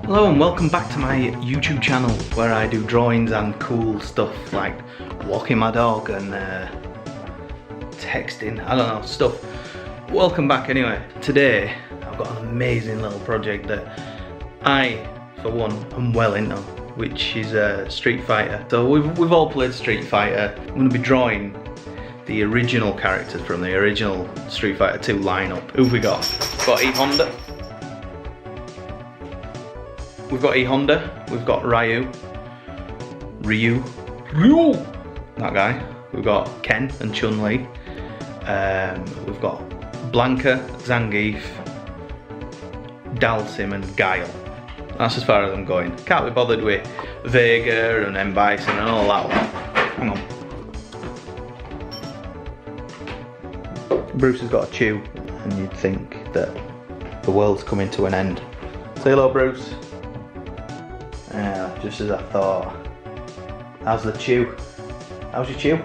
Hello and welcome back to my YouTube channel where I do drawings and cool stuff like walking my dog and texting, I don't know, stuff. Welcome back anyway. Today I've got an amazing little project that I, for one, am well into, which is Street Fighter. So we've all played Street Fighter. I'm going to be drawing the original characters from the original Street Fighter 2 lineup. Who've we got? We've got E Honda. We've got E Honda, we've got Ryu, that guy. We've got Ken and Chun. We've got Blanca, Zangief, Dalsim and Guile. That's as far as I'm going. Can't be bothered with Vega and M. Bison and all that one. Hang on. Bruce has got a chew and you'd think that the world's coming to an end. Say hello, Bruce. Just as I thought. How's the chew? How's your chew?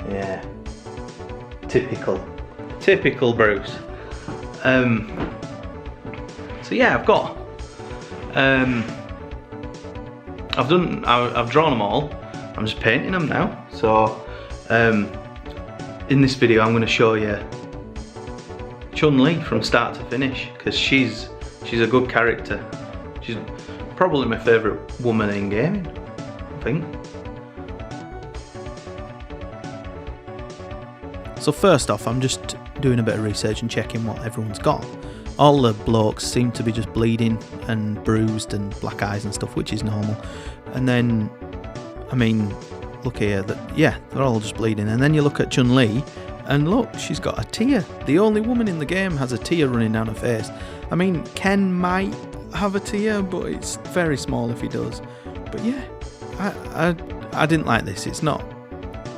Yeah. Typical Bruce. So yeah, I've drawn them all. I'm just painting them now. So in this video I'm going to show you Chun-Li from start to finish, because she's a good character. She's probably my favourite woman in gaming, I think. So first off, I'm just doing a bit of research and checking what everyone's got. All the blokes seem to be just bleeding and bruised and black eyes and stuff, which is normal. And then, I mean, look here, yeah, they're all just bleeding. And then you look at Chun-Li, and look, she's got a tear. The only woman in the game has a tear running down her face. I mean, Ken might have a tear, but it's very small if he does. But yeah, I didn't like this. It's not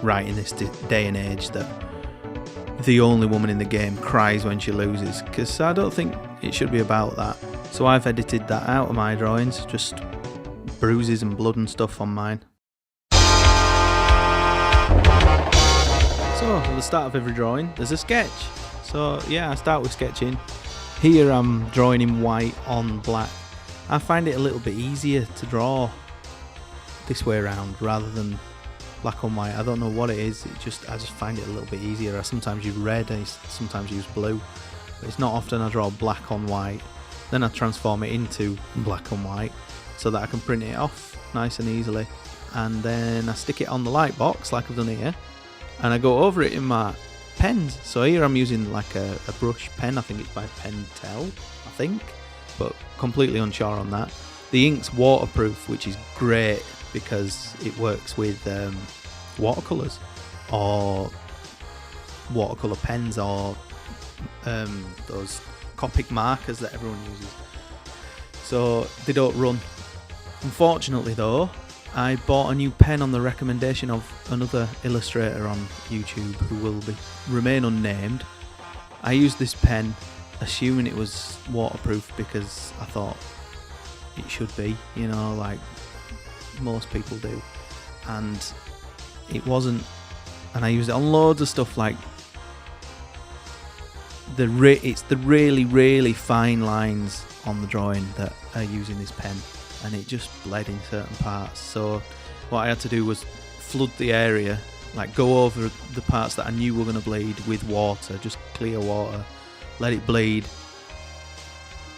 right in this day and age that the only woman in the game cries when she loses, because I don't think it should be about that. So I've edited that out of my drawings, just bruises and blood and stuff on mine. So at the start of every drawing there's a sketch. So yeah, I start with sketching. Here I'm drawing in white on black. I find it a little bit easier to draw this way around rather than black on white. I don't know what it is, I just find it a little bit easier. I sometimes use red, I sometimes use blue, but it's not often I draw black on white. Then I transform it into black on white so that I can print it off nice and easily. And then I stick it on the light box like I've done here, and I go over it in my pens. So here I'm using like a brush pen. I think it's by Pentel, I think, but completely unsure on that. The ink's waterproof, which is great because it works with watercolours or watercolour pens or those Copic markers that everyone uses, so they don't run. Unfortunately though, I bought a new pen on the recommendation of another illustrator on YouTube who will remain unnamed. I used this pen assuming it was waterproof because I thought it should be, you know, like most people do, and it wasn't. And I used it on loads of stuff, like it's the really fine lines on the drawing that are using this pen, and it just bled in certain parts. So what I had to do was flood the area, like go over the parts that I knew were going to bleed with water, just clear water, let it bleed,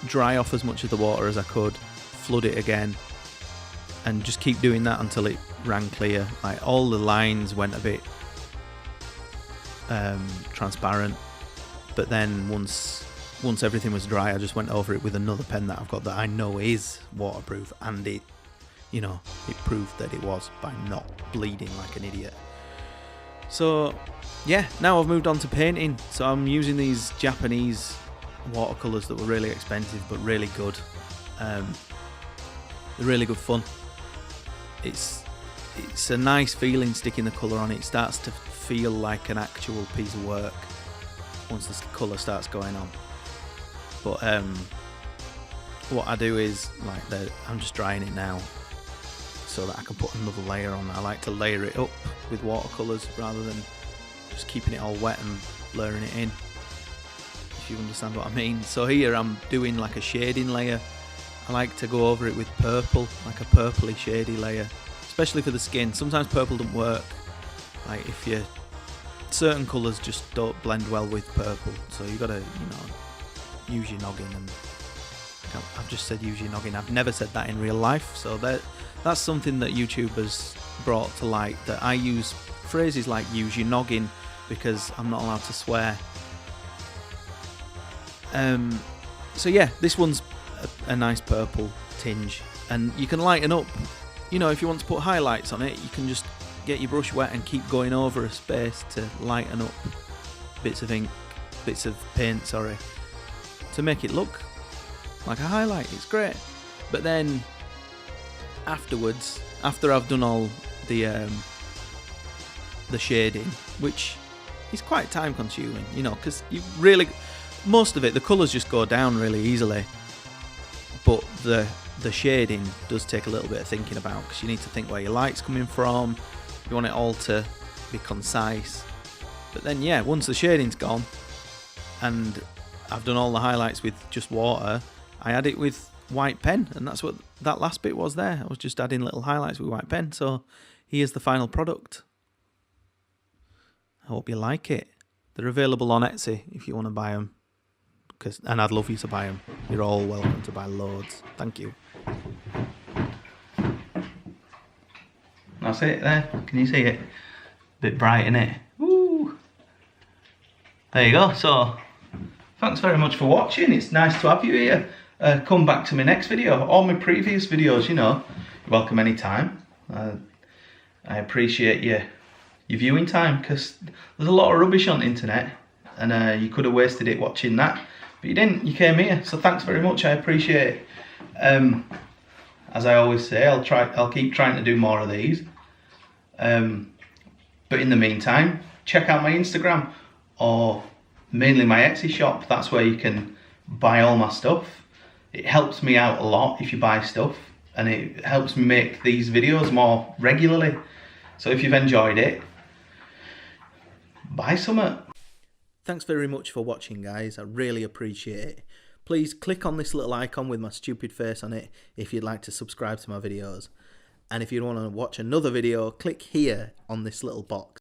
dry off as much of the water as I could, flood it again, and just keep doing that until it ran clear. Like all the lines went a bit transparent, but then once everything was dry, I just went over it with another pen that I've got that I know is waterproof, and it, you know, it proved that it was by not bleeding like an idiot. So yeah, now I've moved on to painting. So I'm using these Japanese watercolours that were really expensive but really good. They're really good fun. It's a nice feeling sticking the colour on. It starts to feel like an actual piece of work once the colour starts going on. But what I do is, like, I'm just drying it now so that I can put another layer on. I like to layer it up with watercolours rather than just keeping it all wet and blurring it in, if you understand what I mean. So here I'm doing like a shading layer I like to go over it with purple, like a purpley shady layer, especially for the skin. Sometimes purple doesn't work, like if you certain colours just don't blend well with purple, so you gotta, you know, use your noggin. And I've just said use your noggin. I've never said that in real life, so that's something that YouTube has brought to light, that I use phrases like use your noggin because I'm not allowed to swear. So yeah, this one's a nice purple tinge, and you can lighten up, you know, if you want to put highlights on it, you can just get your brush wet and keep going over a space to lighten up bits of paint, to make it look like a highlight. It's great. But then afterwards, after I've done all the shading, which is quite time consuming, you know, because you really, most of it, the colours just go down really easily, but the shading does take a little bit of thinking about, because you need to think where your light's coming from. You want it all to be concise. But then yeah, once the shading's gone and I've done all the highlights with just water, I add it with white pen, and that's what that last bit was there. I was just adding little highlights with white pen. So here's the final product. I hope you like it. They're available on Etsy if you want to buy them, and I'd love you to buy them. You're all welcome to buy loads. Thank you. That's it there. Can you see it? Bit bright, innit? Woo! There you go. So thanks very much for watching. It's nice to have you here. Come back to my next video, or my previous videos, you know. You're welcome anytime. I appreciate your viewing time, because there's a lot of rubbish on the internet, and you could have wasted it watching that, but you didn't. You came here, so thanks very much. I appreciate it. As I always say, I'll keep trying to do more of these. But in the meantime, check out my Instagram, or mainly my Etsy shop. That's where you can buy all my stuff. It helps me out a lot if you buy stuff, and it helps me make these videos more regularly. So if you've enjoyed it, buy some. Thanks very much for watching, guys. I really appreciate it. Please click on this little icon with my stupid face on it if you'd like to subscribe to my videos. And if you want to watch another video, click here on this little box.